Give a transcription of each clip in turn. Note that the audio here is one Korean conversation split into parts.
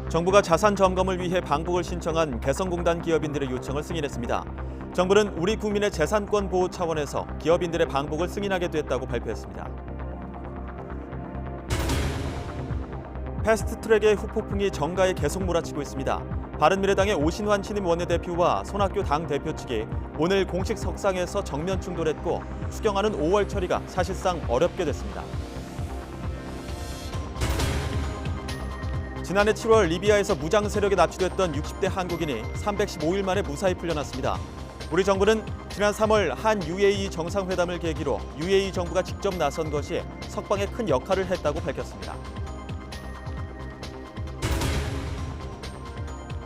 정부가 자산 점검을 위해 방북을 신청한 개성공단 기업인들의 요청을 승인했습니다. 정부는 우리 국민의 재산권 보호 차원에서 기업인들의 방북을 승인하게 됐다고 발표했습니다. 패스트트랙의 후폭풍이 정가에 계속 몰아치고 있습니다. 바른미래당의 오신환 신임 원내대표와 손학규 당대표 측이 오늘 공식 석상에서 정면 충돌했고 추경안은 5월 처리가 사실상 어렵게 됐습니다. 지난해 7월 리비아에서 무장 세력에 납치됐던 60대 한국인이 315일 만에 무사히 풀려났습니다. 우리 정부는 지난 3월 한 UAE 정상회담을 계기로 UAE 정부가 직접 나선 것이 석방에 큰 역할을 했다고 밝혔습니다.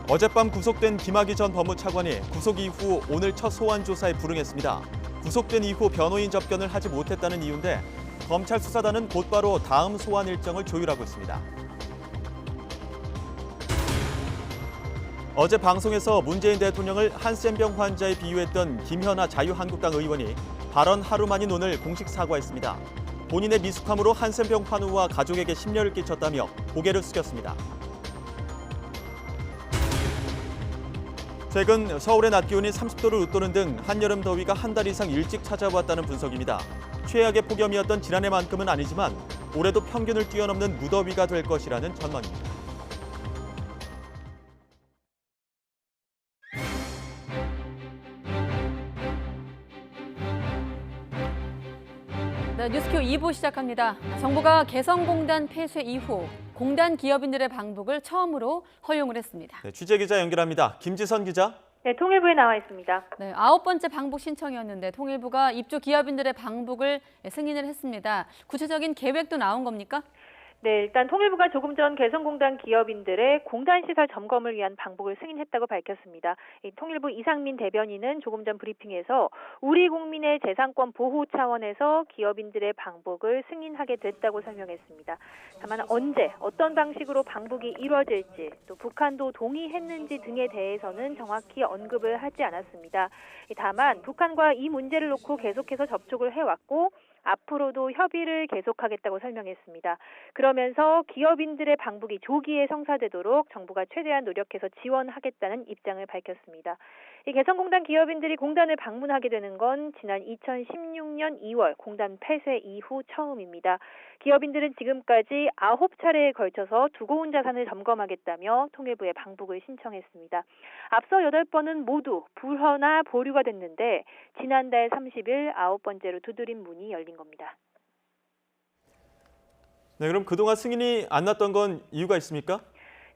어젯밤 구속된 김학의 전 법무차관이 구속 이후 오늘 첫 소환 조사에 불응했습니다. 구속된 이후 변호인 접견을 하지 못했다는 이유인데 검찰 수사단은 곧바로 다음 소환 일정을 조율하고 있습니다. 어제 방송에서 문재인 대통령을 한센병 환자에 비유했던 김현아 자유한국당 의원이 발언 하루 만인 오늘 공식 사과했습니다. 본인의 미숙함으로 한센병 환우와 가족에게 심려를 끼쳤다며 고개를 숙였습니다. 최근 서울의 낮 기온이 30도를 웃도는 등 한여름 더위가 한 달 이상 일찍 찾아왔다는 분석입니다. 최악의 폭염이었던 지난해만큼은 아니지만 올해도 평균을 뛰어넘는 무더위가 될 것이라는 전망입니다. 네, 뉴스큐 2부 시작합니다. 정부가 개성공단 폐쇄 이후 공단 기업인들의 방북을 처음으로 허용을 했습니다. 네, 취재기자 연결합니다. 김지선 기자. 네, 통일부에 나와 있습니다. 네, 9번째 방북 신청이었는데 통일부가 입주 기업인들의 방북을 승인을 했습니다. 구체적인 계획도 나온 겁니까? 네, 일단 통일부가 조금 전 개성공단 기업인들의 공단 시설 점검을 위한 방북을 승인했다고 밝혔습니다. 통일부 이상민 대변인은 조금 전 브리핑에서 우리 국민의 재산권 보호 차원에서 기업인들의 방북을 승인하게 됐다고 설명했습니다. 다만 언제, 어떤 방식으로 방북이 이루어질지, 또 북한도 동의했는지 등에 대해서는 정확히 언급을 하지 않았습니다. 다만 북한과 이 문제를 놓고 계속해서 접촉을 해왔고 앞으로도 협의를 계속하겠다고 설명했습니다. 그러면서 기업인들의 방북이 조기에 성사되도록 정부가 최대한 노력해서 지원하겠다는 입장을 밝혔습니다. 이 개성공단 기업인들이 공단을 방문하게 되는 건 지난 2016년 2월 공단 폐쇄 이후 처음입니다. 기업인들은 지금까지 9차례에 걸쳐서 두고 온 자산을 점검하겠다며 통일부에 방북을 신청했습니다. 앞서 8번은 모두 불허나 보류가 됐는데 지난달 30일 9번째로 두드린 문이 열린 겁니다. 네, 그럼 그동안 승인이 안 났던 건 이유가 있습니까?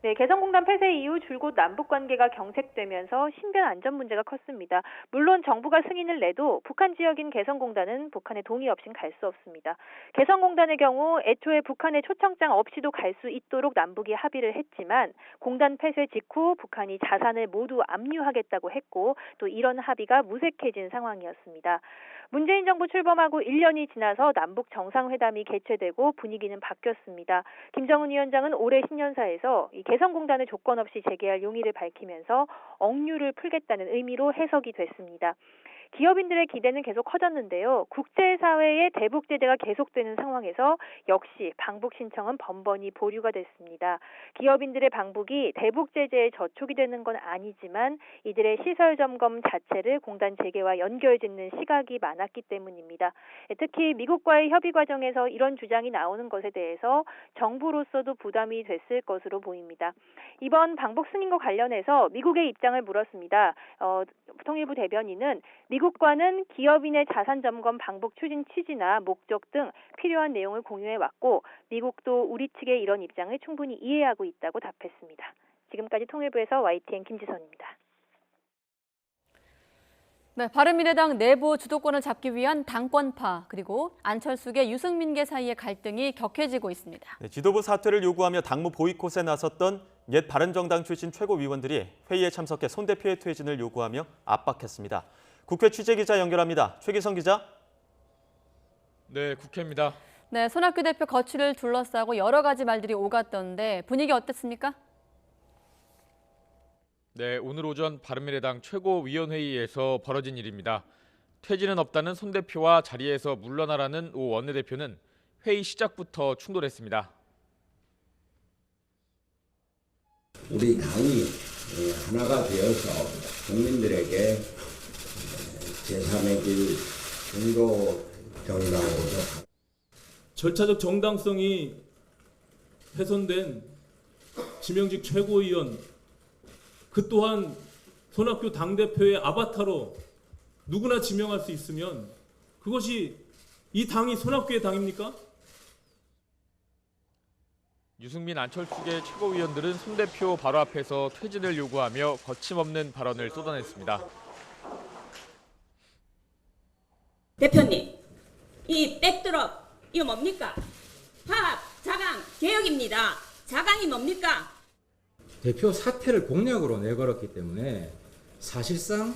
네, 개성공단 폐쇄 이후 줄곧 남북 관계가 경색되면서 신변 안전 문제가 컸습니다. 물론 정부가 승인을 내도 북한 지역인 개성공단은 북한의 동의 없인 갈 수 없습니다. 개성공단의 경우 애초에 북한의 초청장 없이도 갈 수 있도록 남북이 합의를 했지만 공단 폐쇄 직후 북한이 자산을 모두 압류하겠다고 했고 또 이런 합의가 무색해진 상황이었습니다. 문재인 정부 출범하고 1년이 지나서 남북 정상회담이 개최되고 분위기는 바뀌었습니다. 김정은 위원장은 올해 신년사에서 이 개성공단을 조건 없이 재개할 용의를 밝히면서 억류를 풀겠다는 의미로 해석이 됐습니다. 기업인들의 기대는 계속 커졌는데요. 국제사회의 대북 제재가 계속되는 상황에서 역시 방북 신청은 번번이 보류가 됐습니다. 기업인들의 방북이 대북 제재에 저촉이 되는 건 아니지만 이들의 시설 점검 자체를 공단 재개와 연결짓는 시각이 많았기 때문입니다. 특히 미국과의 협의 과정에서 이런 주장이 나오는 것에 대해서 정부로서도 부담이 됐을 것으로 보입니다. 이번 방북 승인과 관련해서 미국의 입장을 물었습니다. 통일부 대변인은 미국과는 기업인의 자산 점검 방북 추진 취지나 목적 등 필요한 내용을 공유해왔고 미국도 우리 측의 이런 입장을 충분히 이해하고 있다고 답했습니다. 지금까지 통일부에서 YTN 김지선입니다. 네, 바른미래당 내부 주도권을 잡기 위한 당권파 그리고 안철수계 유승민계 사이의 갈등이 격해지고 있습니다. 네, 지도부 사퇴를 요구하며 당무 보이콧에 나섰던 옛 바른정당 출신 최고위원들이 회의에 참석해 손 대표의 퇴진을 요구하며 압박했습니다. 국회 취재기자 연결합니다. 최기성 기자. 네, 국회입니다. 네, 손학규 대표 거취를 둘러싸고 여러 가지 말들이 오갔던데 분위기 어땠습니까? 네, 오늘 오전 바른미래당 최고위원회의에서 벌어진 일입니다. 퇴진은 없다는 손 대표와 자리에서 물러나라는 오 원내대표는 회의 시작부터 충돌했습니다. 우리 당이 하나가 되어서 국민들에게 제3의 길 중도 정당으로 절차적 정당성이 훼손된 지명직 최고위원, 그 또한 손학규 당대표의 아바타로 누구나 지명할 수 있으면 그것이 이 당이 손학규의 당입니까? 유승민, 안철수계 최고위원들은 손 대표 바로 앞에서 퇴진을 요구하며 거침없는 발언을 쏟아냈습니다. 대표님, 이 백드롭 이거 뭡니까? 파업, 자강, 개혁입니다. 자강이 뭡니까? 대표 사퇴를 공약으로 내걸었기 때문에 사실상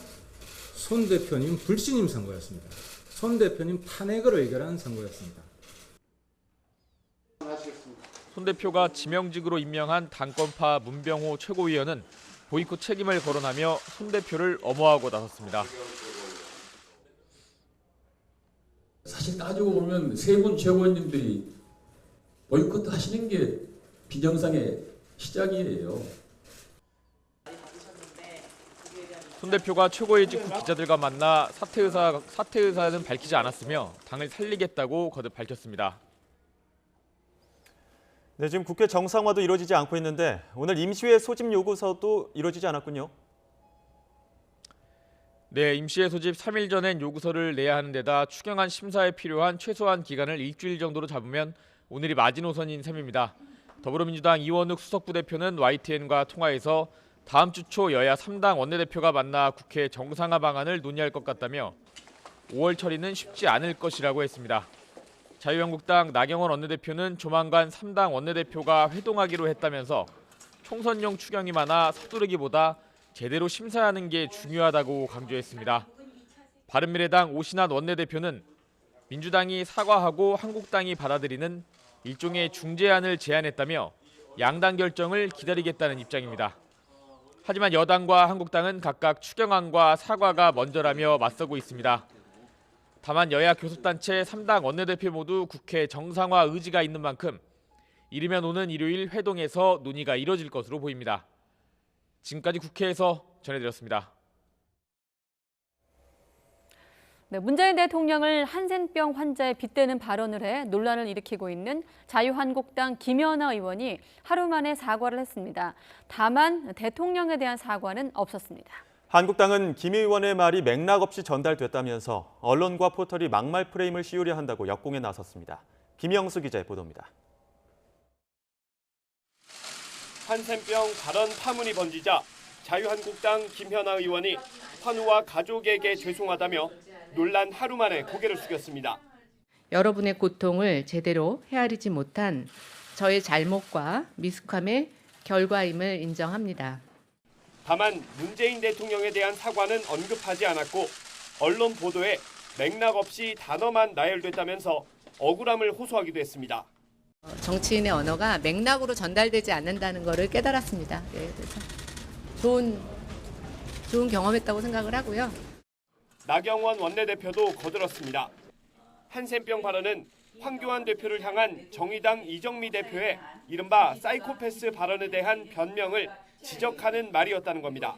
손 대표님 불신임 선거였습니다. 손 대표님 탄핵을 의결한 선거였습니다. 손 대표가 지명직으로 임명한 당권파 문병호 최고위원은 보이콧 책임을 거론하며 손 대표를 엄호하고 나섰습니다. 사실 따지고 보면 세 분 최고위원님들이 보이콧 하시는 게 비정상의 시작이에요. 손 대표가 최고위 직후 기자들과 만나 사퇴 의사는 밝히지 않았으며 당을 살리겠다고 거듭 밝혔습니다. 네, 지금 국회 정상화도 이루어지지 않고 있는데 오늘 임시회 소집 요구서도 이루어지지 않았군요. 네, 임시회 소집 3일 전엔 요구서를 내야 하는 데다 추경안 심사에 필요한 최소한 기간을 일주일 정도로 잡으면 오늘이 마지노선인 셈입니다. 더불어민주당 이원욱 수석부대표는 YTN과 통화에서 다음 주 초 여야 3당 원내대표가 만나 국회 정상화 방안을 논의할 것 같다며 5월 처리는 쉽지 않을 것이라고 했습니다. 자유한국당 나경원 원내대표는 조만간 3당 원내대표가 회동하기로 했다면서 총선용 추경이 많아 서두르기보다 제대로 심사하는 게 중요하다고 강조했습니다. 바른미래당 오신환 원내대표는 민주당이 사과하고 한국당이 받아들이는 일종의 중재안을 제안했다며 양당 결정을 기다리겠다는 입장입니다. 하지만 여당과 한국당은 각각 추경안과 사과가 먼저라며 맞서고 있습니다. 다만 여야 교섭단체 3당 원내대표 모두 국회 정상화 의지가 있는 만큼 이르면 오는 일요일 회동에서 논의가 이뤄질 것으로 보입니다. 지금까지 국회에서 전해드렸습니다. 네, 문재인 대통령을 한센병 환자에 빗대는 발언을 해 논란을 일으키고 있는 자유한국당 김연아 의원이 하루 만에 사과를 했습니다. 다만 대통령에 대한 사과는 없었습니다. 한국당은 김 의원의 말이 맥락 없이 전달됐다면서 언론과 포털이 막말 프레임을 씌우려 한다고 역공에 나섰습니다. 김영수 기자의 보도입니다. 한센병 발언 파문이 번지자 자유한국당 김연아 의원이 환우와 가족에게 죄송하다며 논란 하루 만에 고개를 숙였습니다. 여러분의 고통을 제대로 헤아리지 못한 저의 잘못과 미숙함의 결과임을 인정합니다. 다만 문재인 대통령에 대한 사과는 언급하지 않았고 언론 보도에 맥락 없이 단어만 나열됐다면서 억울함을 호소하기도 했습니다. 정치인의 언어가 맥락으로 전달되지 않는다는 것을 깨달았습니다. 그래서 좋은 경험했다고 생각을 하고요. 나경원 원내대표도 거들었습니다. 한센병 발언은 황교안 대표를 향한 정의당 이정미 대표의 이른바 사이코패스 발언에 대한 변명을 지적하는 말이었다는 겁니다.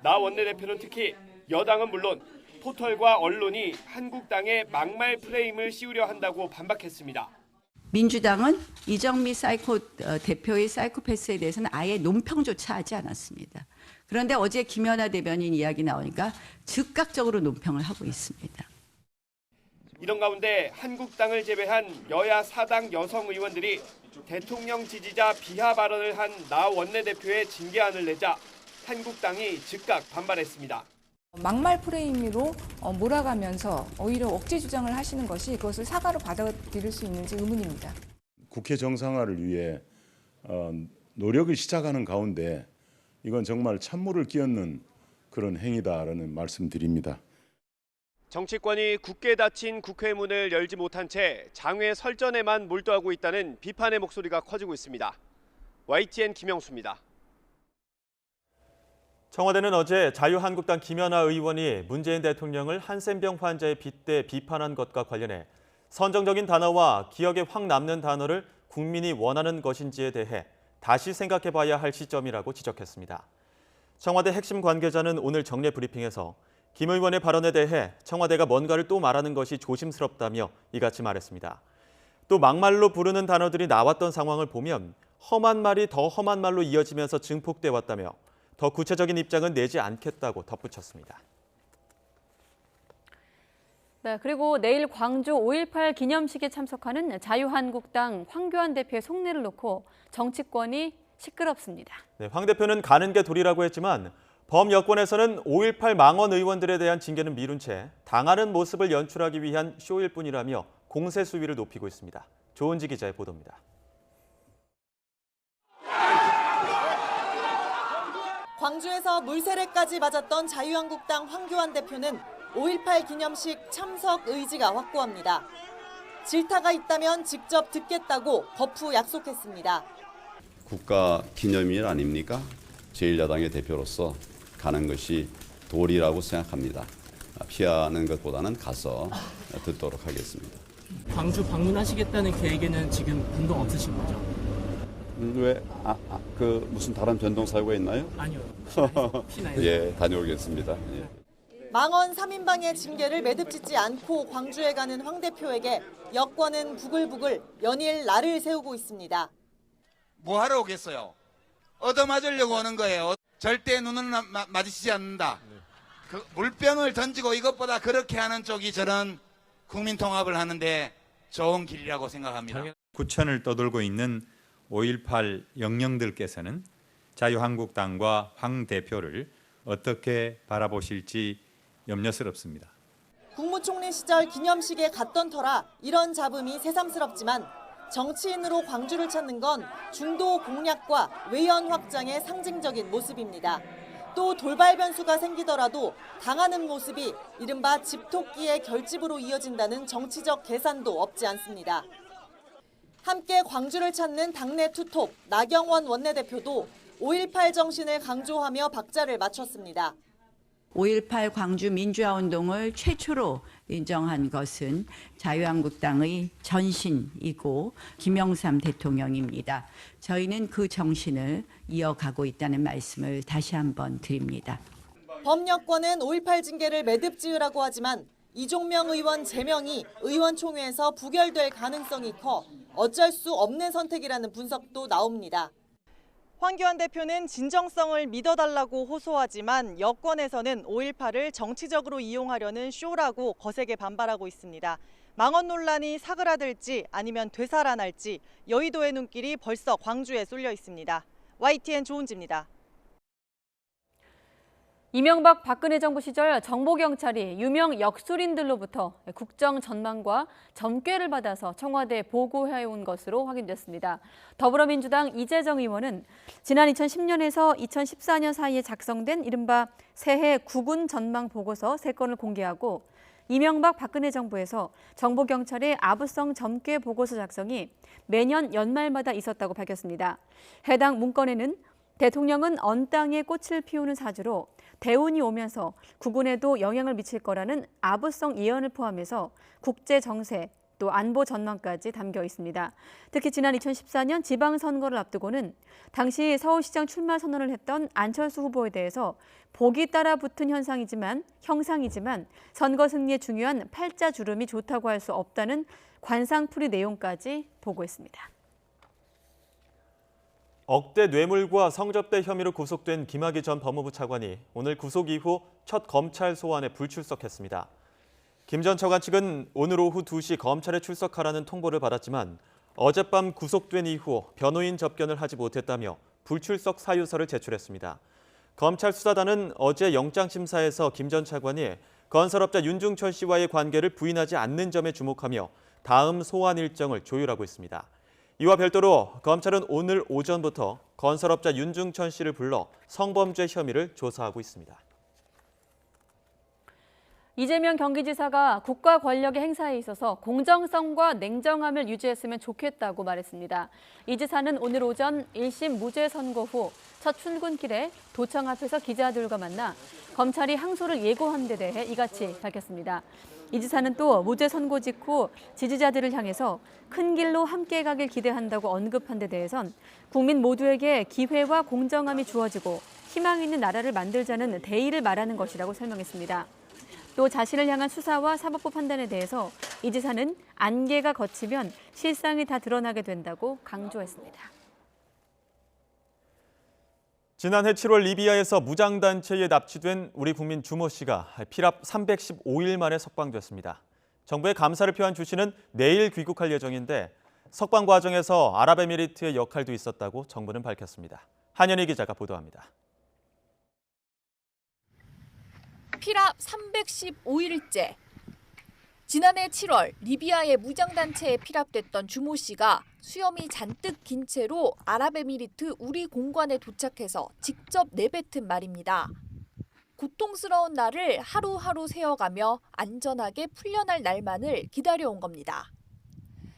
나 원내대표는 특히 여당은 물론 포털과 언론이 한국당의 막말 프레임을 씌우려 한다고 반박했습니다. 민주당은 이정미 대표의 사이코패스에 대해서는 아예 논평조차 하지 않았습니다. 그런데 어제 김연아 대변인 이야기 나오니까 즉각적으로 논평을 하고 있습니다. 이런 가운데 한국당을 제외한 여야 4당 여성 의원들이 대통령 지지자 비하 발언을 한 나 원내대표의 징계안을 내자 한국당이 즉각 반발했습니다. 막말 프레임으로 몰아가면서 오히려 억지 주장을 하시는 것이 그것을 사과로 받아들일 수 있는지 의문입니다. 국회 정상화를 위해 노력을 시작하는 가운데 이건 정말 찬물을 끼얹는 그런 행위다라는 말씀드립니다. 정치권이 굳게 닫힌 국회 문을 열지 못한 채 장외 설전에만 몰두하고 있다는 비판의 목소리가 커지고 있습니다. YTN 김영수입니다. 청와대는 어제 자유한국당 김연아 의원이 문재인 대통령을 한센병 환자에 빗대 비판한 것과 관련해 선정적인 단어와 기억에 확 남는 단어를 국민이 원하는 것인지에 대해 다시 생각해봐야 할 시점이라고 지적했습니다. 청와대 핵심 관계자는 오늘 정례 브리핑에서 김 의원의 발언에 대해 청와대가 뭔가를 또 말하는 것이 조심스럽다며 이같이 말했습니다. 또 막말로 부르는 단어들이 나왔던 상황을 보면 험한 말이 더 험한 말로 이어지면서 증폭돼 왔다며 더 구체적인 입장은 내지 않겠다고 덧붙였습니다. 네, 그리고 내일 광주 5.18 기념식에 참석하는 자유한국당 황교안 대표의 속내를 놓고 정치권이 시끄럽습니다. 네, 황 대표는 가는 게 도리라고 했지만 범여권에서는 5.18 망언 의원들에 대한 징계는 미룬 채 당하는 모습을 연출하기 위한 쇼일 뿐이라며 공세 수위를 높이고 있습니다. 조은지 기자의 보도입니다. 광주에서 물세례까지 맞았던 자유한국당 황교안 대표는 5.18 기념식 참석 의지가 확고합니다. 질타가 있다면 직접 듣겠다고 거푸 약속했습니다. 국가 기념일 아닙니까? 제1야당의 대표로서 가는 것이 도리라고 생각합니다. 피하는 것보다는 가서 듣도록 하겠습니다. 광주 방문하시겠다는 계획에는 지금 변동 없으신 거죠? 왜? 그 무슨 다른 변동 사유가 있나요? 아니요. 예, 다녀오겠습니다. 예. 망언 3인방의 징계를 매듭짓지 않고 광주에 가는 황 대표에게 여권은 부글부글 연일 날을 세우고 있습니다. 뭐 하러 오겠어요? 얻어맞으려고 오는 거예요. 절대 눈은 마주치지 않는다. 그 물병을 던지고 이것보다 그렇게 하는 쪽이 저는 국민 통합을 하는데 좋은 길이라고 생각합니다. 구천을 떠돌고 있는 5.18 영령들께서는 자유한국당과 황 대표를 어떻게 바라보실지 염려스럽습니다. 국무총리 시절 기념식에 갔던 터라 이런 잡음이 새삼스럽지만 정치인으로 광주를 찾는 건 중도 공략과 외연 확장의 상징적인 모습입니다. 또 돌발 변수가 생기더라도 당하는 모습이 이른바 집토끼의 결집으로 이어진다는 정치적 계산도 없지 않습니다. 함께 광주를 찾는 당내 투톱 나경원 원내대표도 5.18 정신을 강조하며 박자를 맞췄습니다. 5.18 광주 민주화운동을 최초로 인정한 것은 자유한국당의 전신이고 김영삼 대통령입니다. 저희는 그 정신을 이어가고 있다는 말씀을 다시 한번 드립니다. 범여권은 5.18 징계를 매듭지으라고 하지만 이종명 의원 제명이 의원총회에서 부결될 가능성이 커 어쩔 수 없는 선택이라는 분석도 나옵니다. 황교안 대표는 진정성을 믿어달라고 호소하지만 여권에서는 5.18을 정치적으로 이용하려는 쇼라고 거세게 반발하고 있습니다. 망언 논란이 사그라들지 아니면 되살아날지 여의도의 눈길이 벌써 광주에 쏠려 있습니다. YTN 조은지입니다. 이명박 박근혜 정부 시절 정보경찰이 유명 역술인들로부터 국정 전망과 점괘를 받아서 청와대에 보고해온 것으로 확인됐습니다. 더불어민주당 이재정 의원은 지난 2010년에서 2014년 사이에 작성된 이른바 새해 국군 전망 보고서 3건을 공개하고 이명박 박근혜 정부에서 정보경찰의 아부성 점괘 보고서 작성이 매년 연말마다 있었다고 밝혔습니다. 해당 문건에는 대통령은 언 땅에 꽃을 피우는 사주로 대운이 오면서 국군에도 영향을 미칠 거라는 아부성 예언을 포함해서 국제 정세 또 안보 전망까지 담겨 있습니다. 특히 지난 2014년 지방선거를 앞두고는 당시 서울시장 출마 선언을 했던 안철수 후보에 대해서 복이 따라 붙은 형상이지만 선거 승리에 중요한 팔자 주름이 좋다고 할 수 없다는 관상풀이 내용까지 보고했습니다. 억대 뇌물과 성접대 혐의로 구속된 김학의 전 법무부 차관이 오늘 구속 이후 첫 검찰 소환에 불출석했습니다. 김 전 차관 측은 오늘 오후 2시 검찰에 출석하라는 통보를 받았지만 어젯밤 구속된 이후 변호인 접견을 하지 못했다며 불출석 사유서를 제출했습니다. 검찰 수사단은 어제 영장심사에서 김 전 차관이 건설업자 윤중천 씨와의 관계를 부인하지 않는 점에 주목하며 다음 소환 일정을 조율하고 있습니다. 이와 별도로 검찰은 오늘 오전부터 건설업자 윤중천 씨를 불러 성범죄 혐의를 조사하고 있습니다. 이재명 경기지사가 국가 권력의 행사에 있어서 공정성과 냉정함을 유지했으면 좋겠다고 말했습니다. 이 지사는 오늘 오전 1심 무죄 선고 후 첫 출근길에 도청 앞에서 기자들과 만나 검찰이 항소를 예고한 데 대해 이같이 밝혔습니다. 이 지사는 또 무죄 선고 직후 지지자들을 향해서 큰 길로 함께 가길 기대한다고 언급한 데 대해선 국민 모두에게 기회와 공정함이 주어지고 희망 있는 나라를 만들자는 대의를 말하는 것이라고 설명했습니다. 또 자신을 향한 수사와 사법부 판단에 대해서 이 지사는 안개가 걷히면 실상이 다 드러나게 된다고 강조했습니다. 지난해 7월 리비아에서 무장단체에 납치된 우리 국민 주모 씨가 피랍 315일 만에 석방됐습니다. 정부의 감사를 표한 주 씨는 내일 귀국할 예정인데 석방 과정에서 아랍에미리트의 역할도 있었다고 정부는 밝혔습니다. 한현희 기자가 보도합니다. 피랍 315일째. 지난해 7월 리비아의 무장단체에 피랍됐던 주모 씨가 수염이 잔뜩 긴 채로 아랍에미리트 우리 공관에 도착해서 직접 내뱉은 말입니다. 고통스러운 날을 하루하루 세어가며 안전하게 풀려날 날만을 기다려온 겁니다.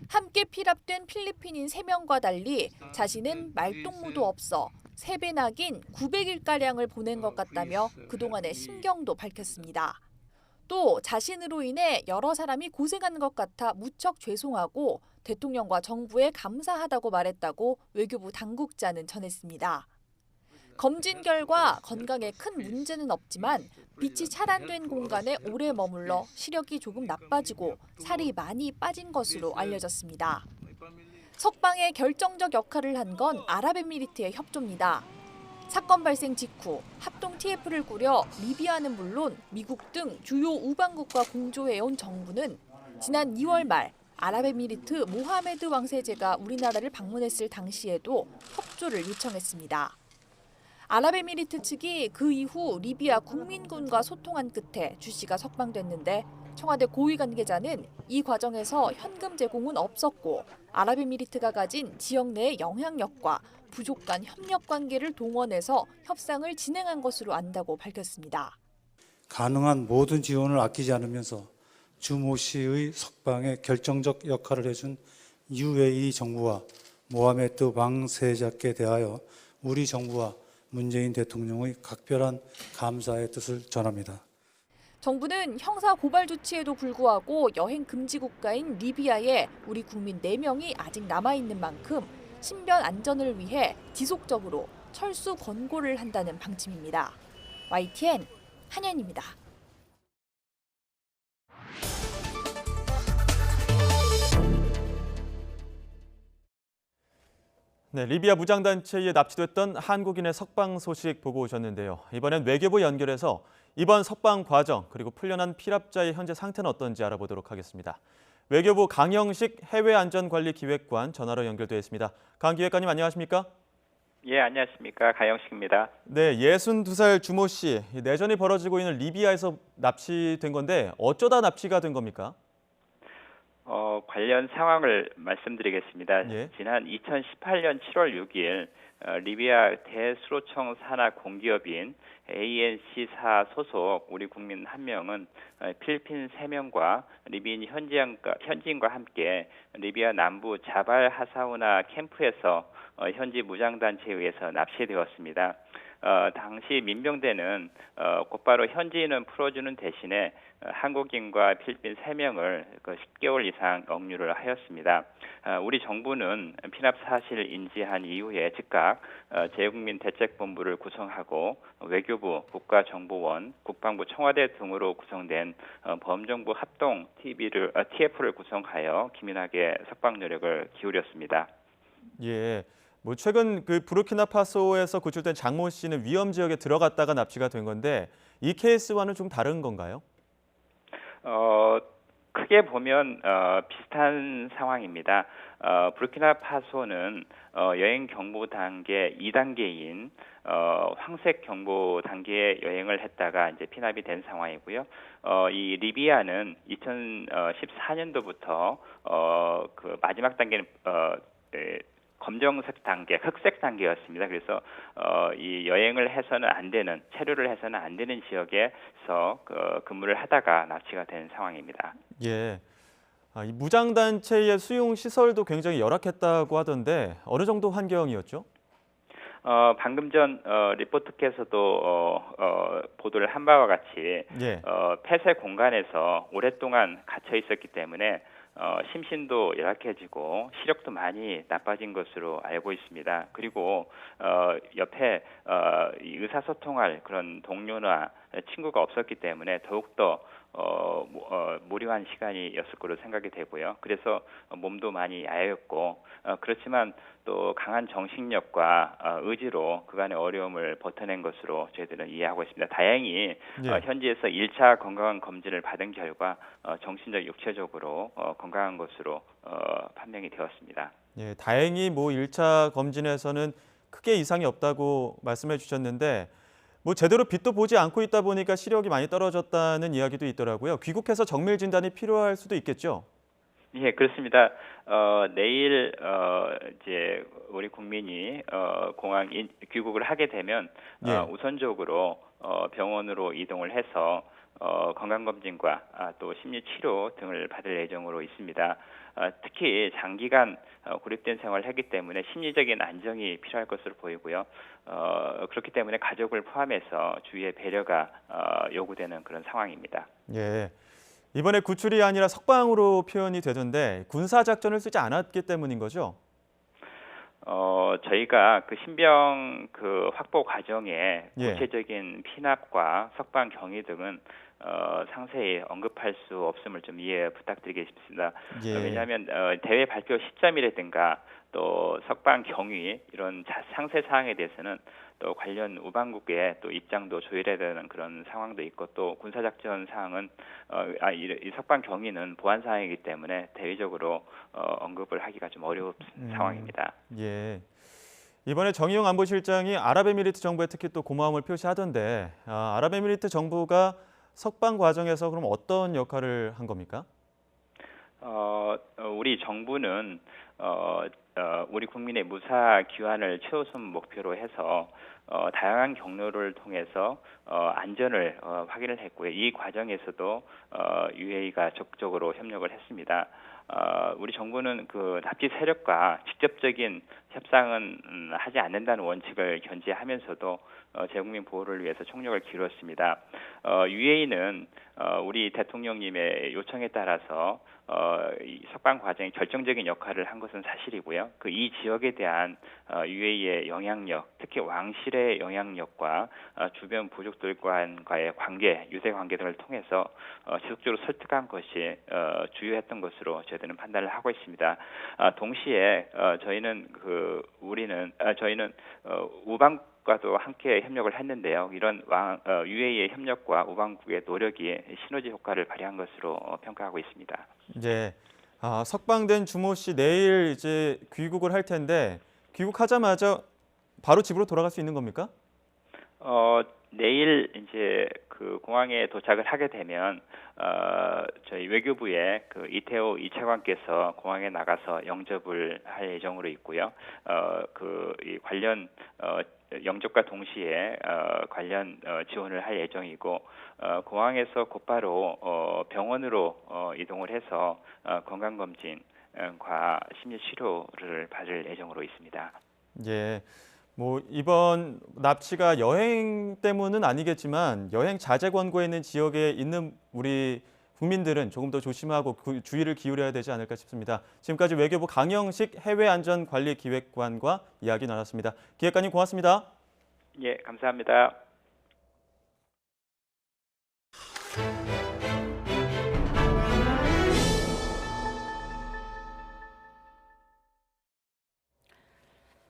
함께 피랍된 필리핀인 3명과 달리 자신은 말동무도 없어 3배나 긴 900일가량을 보낸 것 같다며 그동안의 심경도 밝혔습니다. 또 자신으로 인해 여러 사람이 고생한 것 같아 무척 죄송하고 대통령과 정부에 감사하다고 말했다고 외교부 당국자는 전했습니다. 검진 결과 건강에 큰 문제는 없지만 빛이 차단된 공간에 오래 머물러 시력이 조금 나빠지고 살이 많이 빠진 것으로 알려졌습니다. 석방에 결정적 역할을 한 건 아랍에미리트의 협조입니다. 사건 발생 직후 합동 TF를 꾸려 리비아는 물론 미국 등 주요 우방국과 공조해온 정부는 지난 2월 말 아랍에미리트 모하메드 왕세제가 우리나라를 방문했을 당시에도 협조를 요청했습니다. 아랍에미리트 측이 그 이후 리비아 국민군과 소통한 끝에 주 씨가 석방됐는데 청와대 고위 관계자는 이 과정에서 현금 제공은 없었고 아랍에미리트가 가진 지역 내의 영향력과 부족 간 협력 관계를 동원해서 협상을 진행한 것으로 안다고 밝혔습니다. 가능한 모든 지원을 아끼지 않으면서 주모 씨의 석방에 결정적 역할을 해준 UAE 정부와 모하메드 왕세자께 대하여 우리 정부와 문재인 대통령의 각별한 감사의 뜻을 전합니다. 정부는 형사 고발 조치에도 불구하고 여행 금지 국가인 리비아에 우리 국민 4명이 아직 남아있는 만큼 신변 안전을 위해 지속적으로 철수 권고를 한다는 방침입니다. YTN 한현입니다. 네, 리비아 무장단체에 납치됐던 한국인의 석방 소식 보고 오셨는데요. 이번엔 외교부 연결해서 이번 석방 과정 그리고 풀려난 피랍자의 현재 상태는 어떤지 알아보도록 하겠습니다. 외교부 강영식 해외안전관리기획관 전화로 연결되어 있습니다. 강 기획관님 안녕하십니까? 예, 안녕하십니까. 강영식입니다. 네, 62살 주모 씨, 내전이 벌어지고 있는 리비아에서 납치된 건데 어쩌다 납치가 된 겁니까? 관련 상황을 말씀드리겠습니다. 예. 지난 2018년 7월 6일 리비아 대수로청 산하 공기업인 ANC사 소속 우리 국민 1명은 필리핀 3명과 리비인 현지인과 함께 리비아 남부 자발 하사우나 캠프에서 현지 무장단체에 의해서 납치되었습니다. 당시 민병대는 곧바로 현지인은 풀어주는 대신에 한국인과 필리핀 3명을 10개월 이상 억류를 하였습니다. 우리 정부는 피납 사실을 인지한 이후에 즉각 재국민 대책본부를 구성하고 외교부, 국가정보원, 국방부, 청와대 등으로 구성된 범정부 합동 TF를 구성하여 기민하게 석방 노력을 기울였습니다. 예. 최근 부르키나파소에서 구출된 장모 씨는 위험 지역에 들어갔다가 납치가 된 건데 이 케이스와는 좀 다른 건가요? 크게 보면 비슷한 상황입니다. 부르키나파소는 여행 경보 단계 2단계인 황색 경보 단계에 여행을 했다가 이제 피납이 된 상황이고요. 이 리비아는 2014년도부터 그 마지막 단계는 검정색 단계, 흑색 단계였습니다. 그래서 이 여행을 해서는 안 되는, 체류를 해서는 안 되는 지역에서 근무를 하다가 납치가 된 상황입니다. 예. 이 무장단체의 수용 시설도 굉장히 열악했다고 하던데 어느 정도 환경이었죠? 방금 전 리포트께서도 보도를 한 바와 같이 예. 폐쇄 공간에서 오랫동안 갇혀 있었기 때문에 심신도 열악해지고 시력도 많이 나빠진 것으로 알고 있습니다. 그리고 옆에 이 의사소통할 그런 동료나 친구가 없었기 때문에 더욱더 무료한 시간이었을 거로 생각이 되고요. 그래서 몸도 많이 야였고 그렇지만 또 강한 정신력과 의지로 그간의 어려움을 버텨낸 것으로 저희들은 이해하고 있습니다. 다행히 현지에서 1차 건강 검진을 받은 결과 정신적, 육체적으로 건강한 것으로 판명이 되었습니다. 예, 다행히 뭐 1차 검진에서는 크게 이상이 없다고 말씀해 주셨는데 뭐 제대로 빛도 보지 않고 있다 보니까 시력이 많이 떨어졌다는 이야기도 있더라고요. 귀국해서 정밀 진단이 필요할 수도 있겠죠? 예, 그렇습니다. 내일 이제 우리 국민이 공항 귀국을 하게 되면 우선적으로 병원으로 이동을 해서 건강검진과 또 심리치료 등을 받을 예정으로 있습니다. 특히 장기간 고립된 생활을 했기 때문에 심리적인 안정이 필요할 것으로 보이고요. 그렇기 때문에 가족을 포함해서 주위의 배려가 요구되는 그런 상황입니다. 예. 이번에 구출이 아니라 석방으로 표현이 되던데 군사작전을 쓰지 않았기 때문인 거죠? 저희가 그 신병 그 확보 과정에 구체적인 피납과 석방 경위 등은 상세히 언급할 수 없음을 좀 이해 부탁드리겠습니다. 왜냐하면 대회 발표 시점이라든가 또 석방 경위 이런 상세 사항에 대해서는 또 관련 우방국의 또 입장도 조율해야 되는 그런 상황도 있고 또 군사작전 사항은 이 석방 경위는 보안 사항이기 때문에 대외적으로 언급을 하기가 좀 어려운 상황입니다. 예. 이번에 정의용 안보실장이 아랍에미리트 정부에 특히 또 고마움을 표시하던데 아랍에미리트 정부가 석방 과정에서 그럼 어떤 역할을 한 겁니까? 우리 정부는 우리 국민의 무사 귀환을 최우선 목표로 해서 다양한 경로를 통해서 안전을 확인을 했고요. 이 과정에서도 UAE가 적극적으로 협력을 했습니다. 우리 정부는 그 납치 세력과 직접적인 협상은 하지 않는다는 원칙을 견지하면서도 재국민 보호를 위해서 총력을 기울였습니다. UAE는 우리 대통령님의 요청에 따라서 이 석방 과정에 결정적인 역할을 한 것은 사실이고요. 그 이 지역에 대한 UAE의 영향력, 특히 왕실의 영향력과 주변 부족들과의 관계, 유대 관계 등을 통해서 지속적으로 설득한 것이 주요했던 것으로 저희들은 판단을 하고 있습니다. 동시에 저희는 우방국과도 함께 협력을 했는데요. 이런 UAE의 협력과 우방국의 노력이 시너지 효과를 발휘한 것으로 평가하고 있습니다. 네. 석방된 주모 씨 내일 이제 귀국을 할 텐데 귀국하자마자 바로 집으로 돌아갈 수 있는 겁니까? 내일 이제 그 공항에 도착을 하게 되면 저희 외교부의 그 이태호 2차관께서 공항에 나가서 영접을 할 예정으로 있고요. 이 관련 영접과 동시에 관련 지원을 할 예정이고 공항에서 곧바로 병원으로 이동을 해서 건강검진과 심리치료를 받을 예정으로 있습니다. 예. 뭐 이번 납치가 여행 때문은 아니겠지만 여행 자제 권고에 있는 지역에 있는 우리 국민들은 조금 더 조심하고 주의를 기울여야 되지 않을까 싶습니다. 지금까지 외교부 강영식 해외안전관리기획관과 이야기 나눴습니다. 기획관님 고맙습니다. 예, 감사합니다.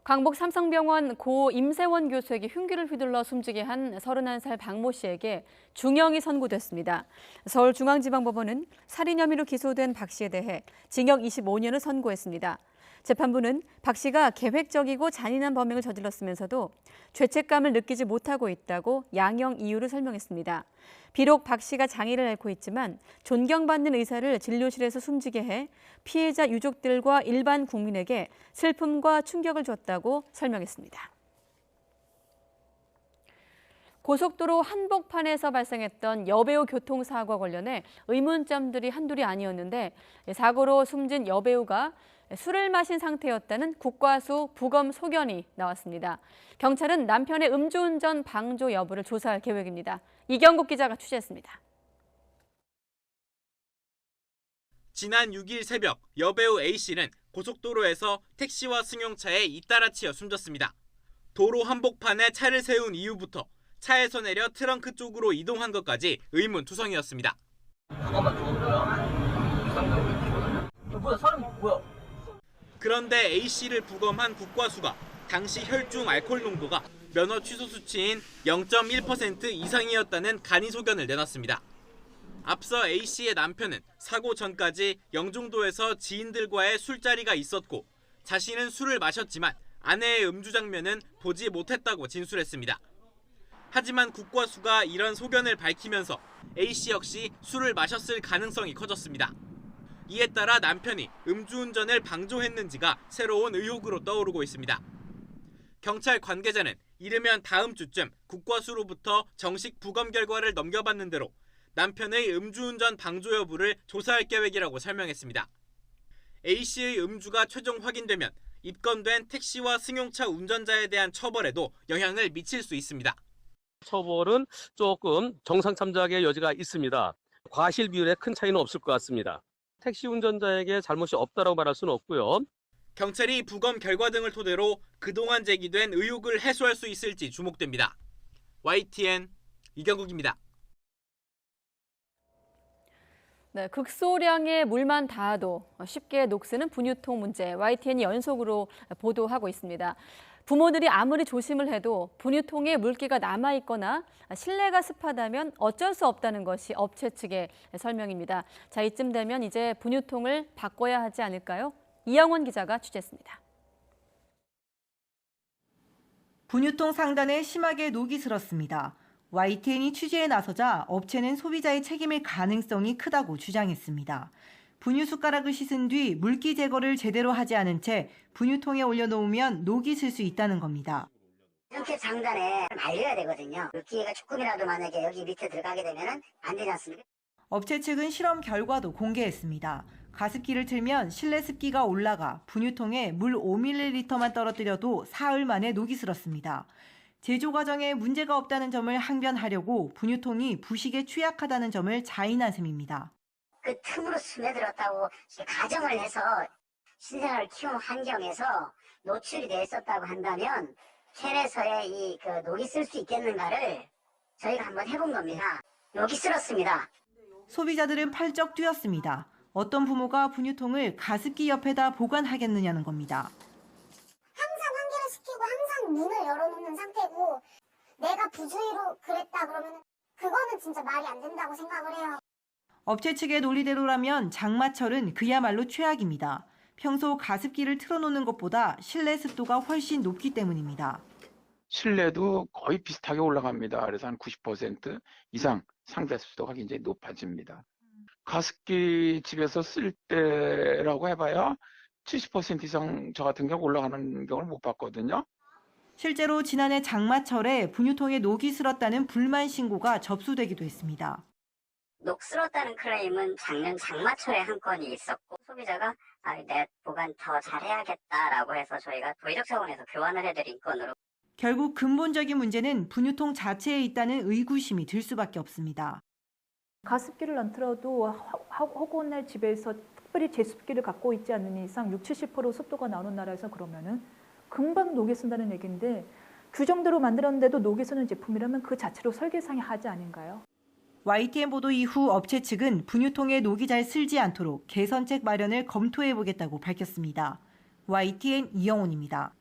강북 삼성병원 고 임세원 교수에게 흉기를 휘둘러 숨지게 한 31살 박모 씨에게 중형이 선고됐습니다. 서울중앙지방법원은 살인 혐의로 기소된 박 씨에 대해 징역 25년을 선고했습니다. 재판부는 박 씨가 계획적이고 잔인한 범행을 저질렀으면서도 죄책감을 느끼지 못하고 있다고 양형 이유를 설명했습니다. 비록 박 씨가 장애를 앓고 있지만 존경받는 의사를 진료실에서 숨지게 해 피해자 유족들과 일반 국민에게 슬픔과 충격을 줬다고 설명했습니다. 고속도로 한복판에서 발생했던 여배우 교통사고와 관련해 의문점들이 한둘이 아니었는데 사고로 숨진 여배우가 술을 마신 상태였다는 국과수 부검 소견이 나왔습니다. 경찰은 남편의 음주운전 방조 여부를 조사할 계획입니다. 이경국 기자가 취재했습니다. 지난 6일 새벽 여배우 A씨는 고속도로에서 택시와 승용차에 잇따라 치여 숨졌습니다. 도로 한복판에 차를 세운 이후부터 차에서 내려 트렁크 쪽으로 이동한 것까지 의문투성이었습니다. 그런데 A씨를 부검한 국과수가 당시 혈중 알코올 농도가 면허 취소 수치인 0.1% 이상이었다는 간이 소견을 내놨습니다. 앞서 A씨의 남편은 사고 전까지 영종도에서 지인들과의 술자리가 있었고 자신은 술을 마셨지만 아내의 음주 장면은 보지 못했다고 진술했습니다. 하지만 국과수가 이런 소견을 밝히면서 A씨 역시 술을 마셨을 가능성이 커졌습니다. 이에 따라 남편이 음주운전을 방조했는지가 새로운 의혹으로 떠오르고 있습니다. 경찰 관계자는 이르면 다음 주쯤 국과수로부터 정식 부검 결과를 넘겨받는 대로 남편의 음주운전 방조 여부를 조사할 계획이라고 설명했습니다. A씨의 음주가 최종 확인되면 입건된 택시와 승용차 운전자에 대한 처벌에도 영향을 미칠 수 있습니다. 처벌은 조금 정상 참작의 여지가 있습니다. 과실 비율에 큰 차이는 없을 것 같습니다. 택시 운전자에게 잘못이 없다고 말할 수는 없고요. 경찰이 부검 결과 등을 토대로 그동안 제기된 의혹을 해소할 수 있을지 주목됩니다. YTN 이경국입니다. 네, 극소량의 물만 닿아도 쉽게 녹쓰는 분유통 문제, YTN이 연속으로 보도하고 있습니다. 부모들이 아무리 조심을 해도 분유통에 물기가 남아있거나 실내가 습하다면 어쩔 수 없다는 것이 업체 측의 설명입니다. 자, 이쯤 되면 이제 분유통을 바꿔야 하지 않을까요? 이영원 기자가 취재했습니다. 분유통 상단에 심하게 녹이 슬었습니다. YTN이 취재에 나서자 업체는 소비자의 책임일 가능성이 크다고 주장했습니다. 분유 숟가락을 씻은 뒤 물기 제거를 제대로 하지 않은 채 분유통에 올려놓으면 녹이 슬 수 있다는 겁니다. 이렇게 상단에 말려야 되거든요. 물기가 조금이라도 만약에 여기 밑에 들어가게 되면 안 되지 않습니까? 업체 측은 실험 결과도 공개했습니다. 가습기를 틀면 실내 습기가 올라가 분유통에 물 5ml만 떨어뜨려도 사흘 만에 녹이 슬었습니다. 제조 과정에 문제가 없다는 점을 항변하려고 분유통이 부식에 취약하다는 점을 자인한 셈입니다. 그 틈으로 스며들었다고 가정을 해서 신생아를 키우는 환경에서 노출이 돼 있었다고 한다면 캔에서의 이 녹이 쓸 수 있겠는가를 저희가 한번 해본 겁니다. 녹이 쓸었습니다. 소비자들은 팔쩍 뛰었습니다. 어떤 부모가 분유통을 가습기 옆에다 보관하겠느냐는 겁니다. 항상 환기를 시키고 항상 문을 열어놓는 상태고 내가 부주의로 그랬다 그러면 그거는 진짜 말이 안 된다고 생각을 해요. 업체 측의 논리대로라면 장마철은 그야말로 최악입니다. 평소 가습기를 틀어놓는 것보다 실내 습도가 훨씬 높기 때문입니다. 실내도 거의 비슷하게 올라갑니다. 그래서 한 90% 이상 상대 습도가 굉장히 높아집니다. 가습기 집에서 쓸 때라고 해봐야 70% 이상 저 같은 경우 올라가는 경우를 못 봤거든요. 실제로 지난해 장마철에 분유통에 녹이 슬었다는 불만 신고가 접수되기도 했습니다. 녹슬었다는 클레임은 작년 장마철에 한 건이 있었고 소비자가 내 보관 더 잘해야겠다라고 해서 저희가 도의적 차원에서 교환을 해드린 건으로. 결국 근본적인 문제는 분유통 자체에 있다는 의구심이 들 수밖에 없습니다. 가습기를 안 틀어도 허구한 집에서 특별히 제습기를 갖고 있지 않는 이상 60-70% 습도가 나오는 나라에서 그러면은 금방 녹이 쓴다는 얘기인데 규정대로 만들었는데도 녹이 쓰는 제품이라면 그 자체로 설계상의 하자 아닌가요? YTN 보도 이후 업체 측은 분유통에 녹이 잘 슬지 않도록 개선책 마련을 검토해보겠다고 밝혔습니다. YTN 이영훈입니다.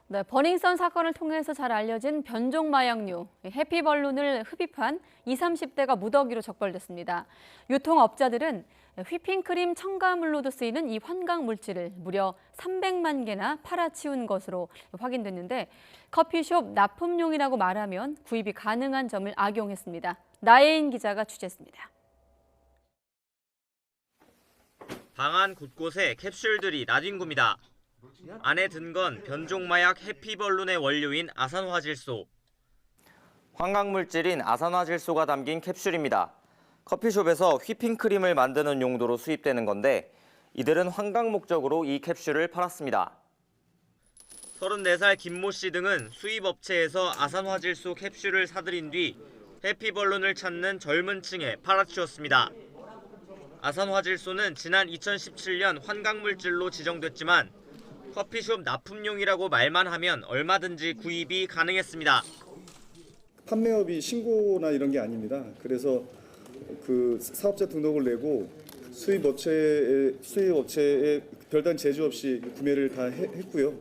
네, 버닝썬 사건을 통해서 잘 알려진 변종 마약류 해피벌룬을 흡입한 20, 30대가 무더기로 적발됐습니다. 유통업자들은 휘핑크림 첨가물로도 쓰이는 이 환각 물질을 무려 300만 개나 팔아치운 것으로 확인됐는데 커피숍 납품용이라고 말하면 구입이 가능한 점을 악용했습니다. 나혜인 기자가 취재했습니다. 방 안 곳곳에 캡슐들이 나뒹굽니다. 안에 든 건 변종마약 해피벌룬의 원료인 아산화질소. 환각물질인 아산화질소가 담긴 캡슐입니다. 커피숍에서 휘핑크림을 만드는 용도로 수입되는 건데 이들은 환각 목적으로 이 캡슐을 팔았습니다. 34살 김모 씨 등은 수입업체에서 아산화질소 캡슐을 사들인 뒤 해피벌룬을 찾는 젊은 층에 팔아치웠습니다. 아산화질소는 지난 2017년 환각물질로 지정됐지만 커피숍 납품용이라고 말만 하면 얼마든지 구입이 가능했습니다. 판매업이 신고나 이런 게 아닙니다. 그래서 그 사업자 등록을 내고 수입업체에 별다른 제조 없이 구매를 다 했고요.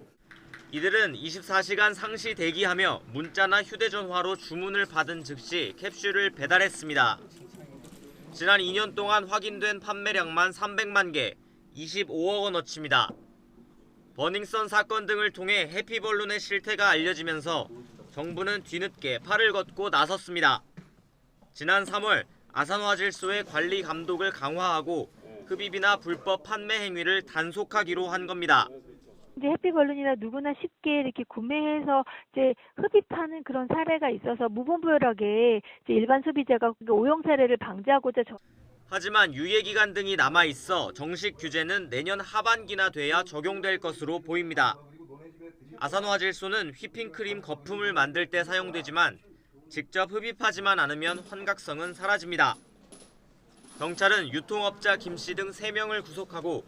이들은 24시간 상시 대기하며 문자나 휴대전화로 주문을 받은 즉시 캡슐을 배달했습니다. 지난 2년 동안 확인된 판매량만 300만 개, 25억 원어치입니다. 버닝썬 사건 등을 통해 해피벌룬의 실태가 알려지면서 정부는 뒤늦게 팔을 걷고 나섰습니다. 지난 3월 아산화질소의 관리 감독을 강화하고 흡입이나 불법 판매 행위를 단속하기로 한 겁니다. 이제 해피벌룬이나 누구나 쉽게 이렇게 구매해서 이제 흡입하는 그런 사례가 있어서 무분별하게 이제 일반 소비자가 오용 사례를 방지하고자. 하지만 유예기간 등이 남아있어 정식 규제는 내년 하반기나 돼야 적용될 것으로 보입니다. 아산화질소는 휘핑크림 거품을 만들 때 사용되지만 직접 흡입하지만 않으면 환각성은 사라집니다. 경찰은 유통업자 김 씨 등 3명을 구속하고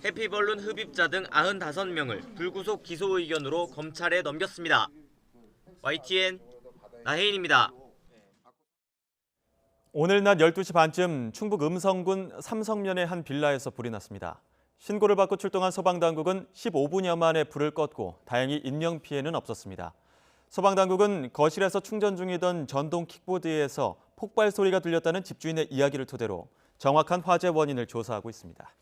해피벌룬 흡입자 등 95명을 불구속 기소 의견으로 검찰에 넘겼습니다. YTN 나혜인입니다. 오늘 낮 12시 반쯤 충북 음성군 삼성면의 한 빌라에서 불이 났습니다. 신고를 받고 출동한 소방당국은 15분여 만에 불을 껐고 다행히 인명피해는 없었습니다. 소방당국은 거실에서 충전 중이던 전동 킥보드에서 폭발 소리가 들렸다는 집주인의 이야기를 토대로 정확한 화재 원인을 조사하고 있습니다.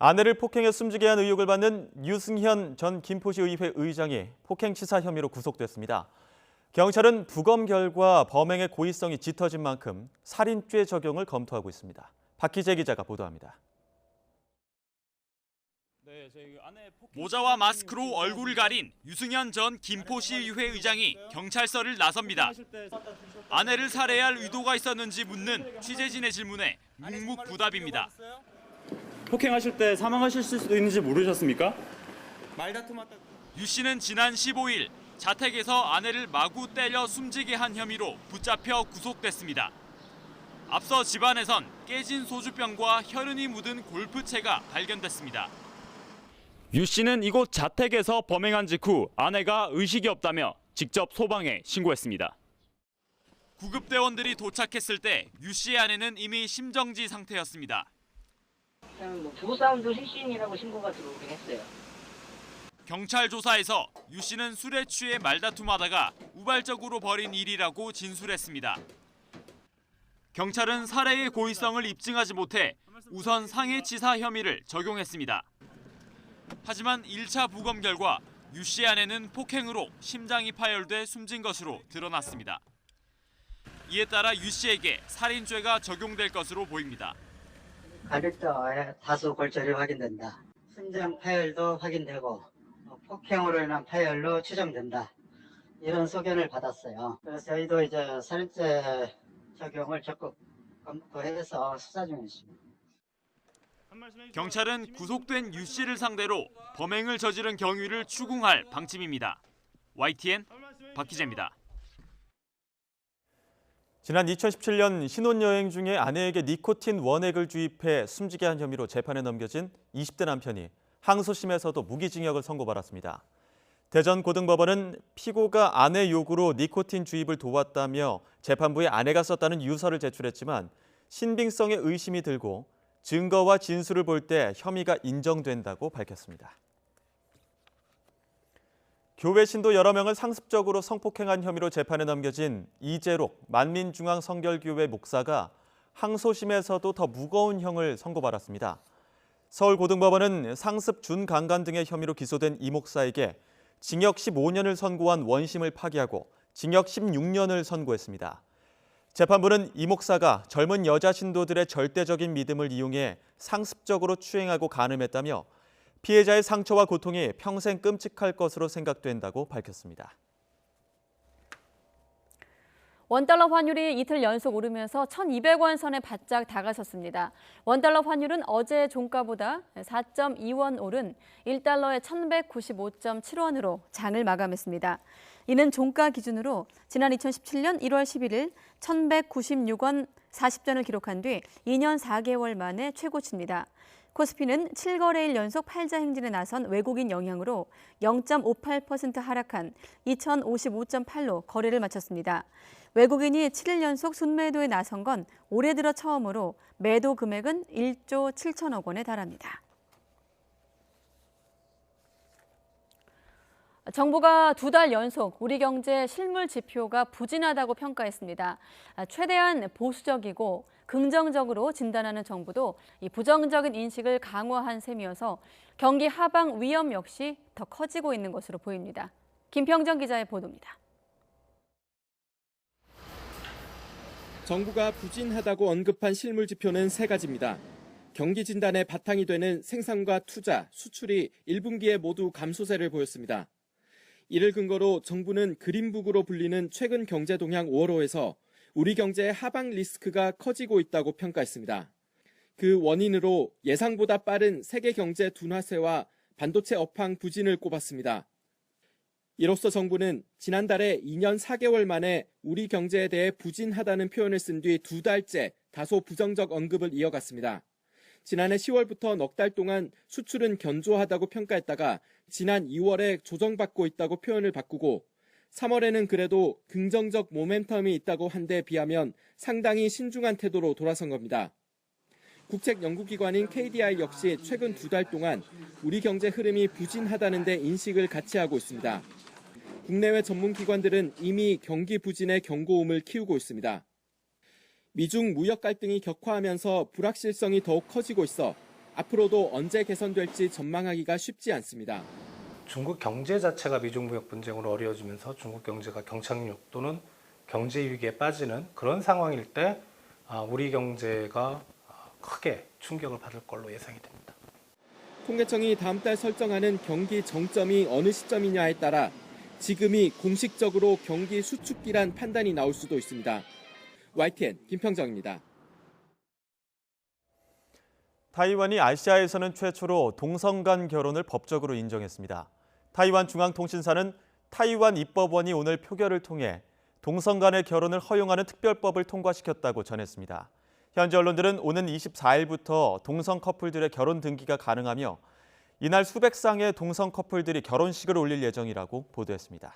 아내를 폭행해 숨지게 한 의혹을 받는 유승현 전 김포시 의회 의장이 폭행치사 혐의로 구속됐습니다. 경찰은 부검 결과 범행의 고의성이 짙어진 만큼 살인죄 적용을 검토하고 있습니다. 박희재 기자가 보도합니다. 모자와 마스크로 얼굴을 가린 유승현 전 김포시의회 의장이 경찰서를 나섭니다. 아내를 살해할 의도가 있었는지 묻는 취재진의 질문에 묵묵부답입니다. 폭행하실 때 사망하실 수도 있는지 모르셨습니까? 유 씨는 지난 15일 자택에서 아내를 마구 때려 숨지게 한 혐의로 붙잡혀 구속됐습니다. 앞서 집안에선 깨진 소주병과 혈흔이 묻은 골프채가 발견됐습니다. 유 씨는 이곳 자택에서 범행한 직후 아내가 의식이 없다며 직접 소방에 신고했습니다. 구급대원들이 도착했을 때 유 씨의 아내는 이미 심정지 상태였습니다. 부부싸움도 실신이라고 신고가 들어오긴 했어요. 경찰 조사에서 유 씨는 술에 취해 말다툼하다가 우발적으로 벌인 일이라고 진술했습니다. 경찰은 살해의 고의성을 입증하지 못해 우선 상해치사 혐의를 적용했습니다. 하지만 1차 부검 결과 유 씨의 아내는 폭행으로 심장이 파열돼 숨진 것으로 드러났습니다. 이에 따라 유 씨에게 살인죄가 적용될 것으로 보입니다. 가격대에 다수 골절이 확인된다. 심장 파열도 확인되고 폭행으로 인한 파열로 추정된다. 이런 소견을 받았어요. 그래서 저희도 이제 살인죄 적용을 적극 검토해서 수사 중이십니다. 경찰은 구속된 유 씨를 상대로 범행을 저지른 경위를 추궁할 방침입니다. YTN 박희재입니다. 지난 2017년 신혼여행 중에 아내에게 니코틴 원액을 주입해 숨지게 한 혐의로 재판에 넘겨진 20대 남편이 항소심에서도 무기징역을 선고받았습니다. 대전고등법원은 피고가 아내 요구로 니코틴 주입을 도왔다며 재판부에 아내가 썼다는 유서를 제출했지만 신빙성에 의심이 들고 증거와 진술을 볼 때 혐의가 인정된다고 밝혔습니다. 교회 신도 여러 명을 상습적으로 성폭행한 혐의로 재판에 넘겨진 이재록 만민중앙성결교회 목사가 항소심에서도 더 무거운 형을 선고받았습니다. 서울고등법원은 상습 준강간 등의 혐의로 기소된 이 목사에게 징역 15년을 선고한 원심을 파기하고 징역 16년을 선고했습니다. 재판부는 이 목사가 젊은 여자 신도들의 절대적인 믿음을 이용해 상습적으로 추행하고 간음했다며 피해자의 상처와 고통이 평생 끔찍할 것으로 생각된다고 밝혔습니다. 원달러 환율이 이틀 연속 오르면서 1,200원 선에 바짝 다가섰습니다. 원달러 환율은 어제 종가보다 4.2원 오른 1달러에 1,195.7원으로 장을 마감했습니다. 이는 종가 기준으로 지난 2017년 1월 11일 1,196원 40전을 기록한 뒤 2년 4개월 만에 최고치입니다. 코스피는 7거래일 연속 팔자 행진에 나선 외국인 영향으로 0.58% 하락한 2,055.8로 거래를 마쳤습니다. 외국인이 7일 연속 순매도에 나선 건 올해 들어 처음으로 매도 금액은 1조 7천억 원에 달합니다. 정부가 2달 연속 우리 경제 실물 지표가 부진하다고 평가했습니다. 최대한 보수적이고 긍정적으로 진단하는 정부도 이 부정적인 인식을 강화한 셈이어서 경기 하방 위험 역시 더 커지고 있는 것으로 보입니다. 김평정 기자의 보도입니다. 정부가 부진하다고 언급한 실물 지표는 3가지입니다. 경기 진단의 바탕이 되는 생산과 투자, 수출이 1분기에 모두 감소세를 보였습니다. 이를 근거로 정부는 그린북으로 불리는 최근 경제 동향 5월호에서 우리 경제의 하방 리스크가 커지고 있다고 평가했습니다. 그 원인으로 예상보다 빠른 세계 경제 둔화세와 반도체 업황 부진을 꼽았습니다. 이로써 정부는 지난달에 2년 4개월 만에 우리 경제에 대해 부진하다는 표현을 쓴 뒤 2달째 다소 부정적 언급을 이어갔습니다. 지난해 10월부터 넉 달 동안 수출은 견조하다고 평가했다가 지난 2월에 조정받고 있다고 표현을 바꾸고 3월에는 그래도 긍정적 모멘텀이 있다고 한 데 비하면 상당히 신중한 태도로 돌아선 겁니다. 국책 연구기관인 KDI 역시 최근 2달 동안 우리 경제 흐름이 부진하다는 데 인식을 같이 하고 있습니다. 국내외 전문기관들은 이미 경기 부진의 경고음을 키우고 있습니다. 미중 무역 갈등이 격화하면서 불확실성이 더욱 커지고 있어 앞으로도 언제 개선될지 전망하기가 쉽지 않습니다. 중국 경제 자체가 미중 무역 분쟁으로 어려워지면서 중국 경제가 경착륙 또는 경제 위기에 빠지는 그런 상황일 때 우리 경제가 크게 충격을 받을 걸로 예상이 됩니다. 통계청이 다음 달 설정하는 경기 정점이 어느 시점이냐에 따라 지금이 공식적으로 경기 수축기란 판단이 나올 수도 있습니다. YTN 김평정입니다. 타이완이 아시아에서는 최초로 동성 간 결혼을 법적으로 인정했습니다. 타이완 중앙통신사는 타이완 입법원이 오늘 표결을 통해 동성 간의 결혼을 허용하는 특별법을 통과시켰다고 전했습니다. 현지 언론들은 오는 24일부터 동성 커플들의 결혼 등기가 가능하며 이날 수백 쌍의 동성 커플들이 결혼식을 올릴 예정이라고 보도했습니다.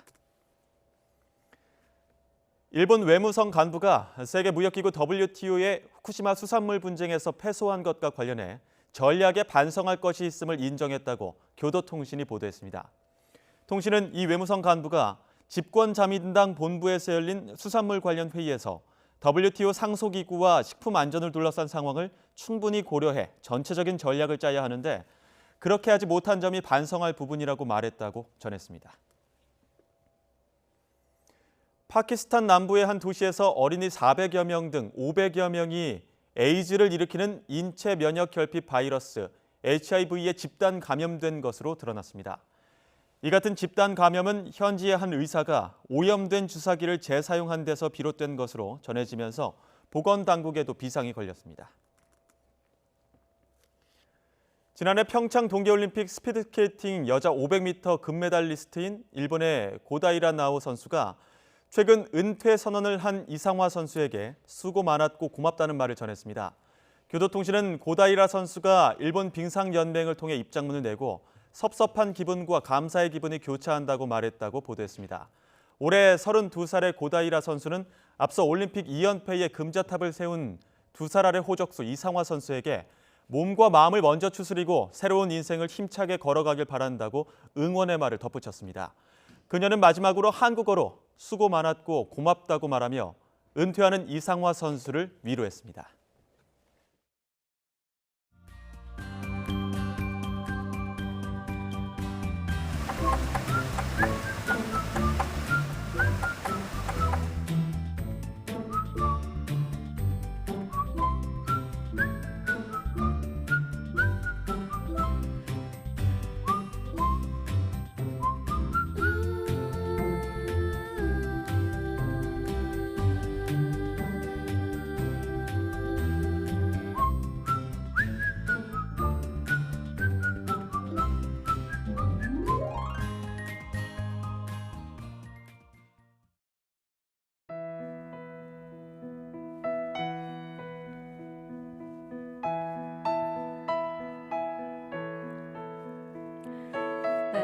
일본 외무성 간부가 세계무역기구 WTO의 후쿠시마 수산물 분쟁에서 패소한 것과 관련해 전략에 반성할 것이 있음을 인정했다고 교도통신이 보도했습니다. 통신은 이 외무성 간부가 집권자민당 본부에서 열린 수산물 관련 회의에서 WTO 상소기구와 식품 안전을 둘러싼 상황을 충분히 고려해 전체적인 전략을 짜야 하는데 그렇게 하지 못한 점이 반성할 부분이라고 말했다고 전했습니다. 파키스탄 남부의 한 도시에서 어린이 400여 명 등 500여 명이 에이즈를 일으키는 인체 면역 결핍 바이러스 HIV에 집단 감염된 것으로 드러났습니다. 이 같은 집단 감염은 현지의 한 의사가 오염된 주사기를 재사용한 데서 비롯된 것으로 전해지면서 보건당국에도 비상이 걸렸습니다. 지난해 평창 동계올림픽 스피드스케이팅 여자 500m 금메달리스트인 일본의 고다이라 나오 선수가 최근 은퇴 선언을 한 이상화 선수에게 수고 많았고 고맙다는 말을 전했습니다. 교도통신은 고다이라 선수가 일본 빙상연맹을 통해 입장문을 내고 섭섭한 기분과 감사의 기분이 교차한다고 말했다고 보도했습니다. 올해 32살의 고다이라 선수는 앞서 올림픽 2연패에 금자탑을 세운 2살 아래 호적수 이상화 선수에게 몸과 마음을 먼저 추스리고 새로운 인생을 힘차게 걸어가길 바란다고 응원의 말을 덧붙였습니다. 그녀는 마지막으로 한국어로 수고 많았고 고맙다고 말하며 은퇴하는 이상화 선수를 위로했습니다.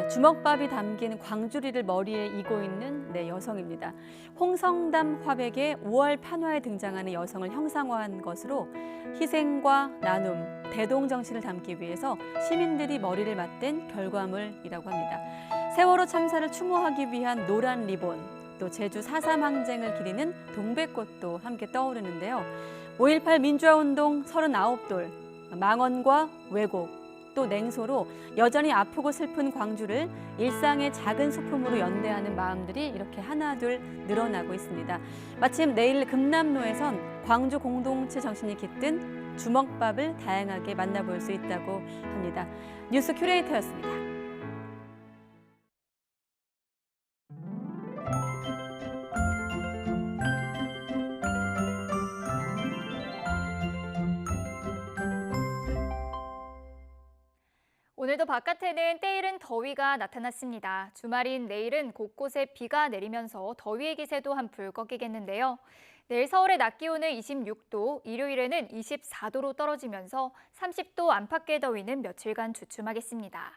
주먹밥이 담긴 광주리를 머리에 이고 있는 여성입니다. 홍성담 화백의 5월 판화에 등장하는 여성을 형상화한 것으로 희생과 나눔, 대동 정신을 담기 위해서 시민들이 머리를 맞댄 결과물이라고 합니다. 세월호 참사를 추모하기 위한 노란 리본, 또 제주 4.3 항쟁을 기리는 동백꽃도 함께 떠오르는데요. 5.18 민주화운동 39돌, 망언과 왜곡, 또 냉소로 여전히 아프고 슬픈 광주를 일상의 작은 소품으로 연대하는 마음들이 이렇게 하나둘 늘어나고 있습니다. 마침 내일 금남로에선 광주 공동체 정신이 깃든 주먹밥을 다양하게 만나볼 수 있다고 합니다. 뉴스 큐레이터였습니다. 오늘도 바깥에는 때이른 더위가 나타났습니다. 주말인 내일은 곳곳에 비가 내리면서 더위의 기세도 한풀 꺾이겠는데요. 내일 서울의 낮 기온은 26도, 일요일에는 24도로 떨어지면서 30도 안팎의 더위는 며칠간 주춤하겠습니다.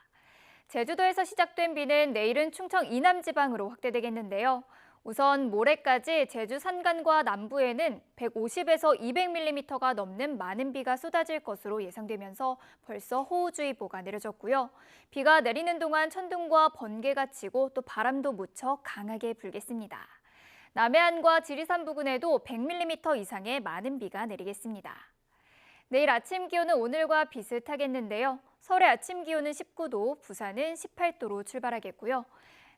제주도에서 시작된 비는 내일은 충청 이남 지방으로 확대되겠는데요. 우선 모레까지 제주 산간과 남부에는 150에서 200mm가 넘는 많은 비가 쏟아질 것으로 예상되면서 벌써 호우주의보가 내려졌고요. 비가 내리는 동안 천둥과 번개가 치고 또 바람도 무척 강하게 불겠습니다. 남해안과 지리산 부근에도 100mm 이상의 많은 비가 내리겠습니다. 내일 아침 기온은 오늘과 비슷하겠는데요. 서울의 아침 기온은 19도, 부산은 18도로 출발하겠고요.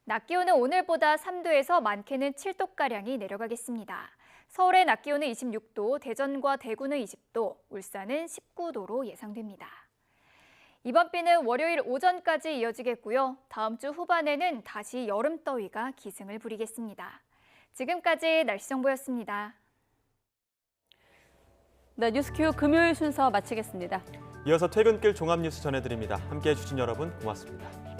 낮 기온은 오늘보다 3도에서 많게는 7도가량이 내려가겠습니다. 서울의 낮 기온은 26도, 대전과 대구는 20도, 울산은 19도로 예상됩니다. 이번 비는 월요일 오전까지 이어지겠고요. 다음 주 후반에는 다시 여름더위가 기승을 부리겠습니다. 지금까지 날씨 정보였습니다. 네, 뉴스큐 금요일 순서 마치겠습니다. 이어서 퇴근길 종합뉴스 전해드립니다. 함께해 주신 여러분 고맙습니다.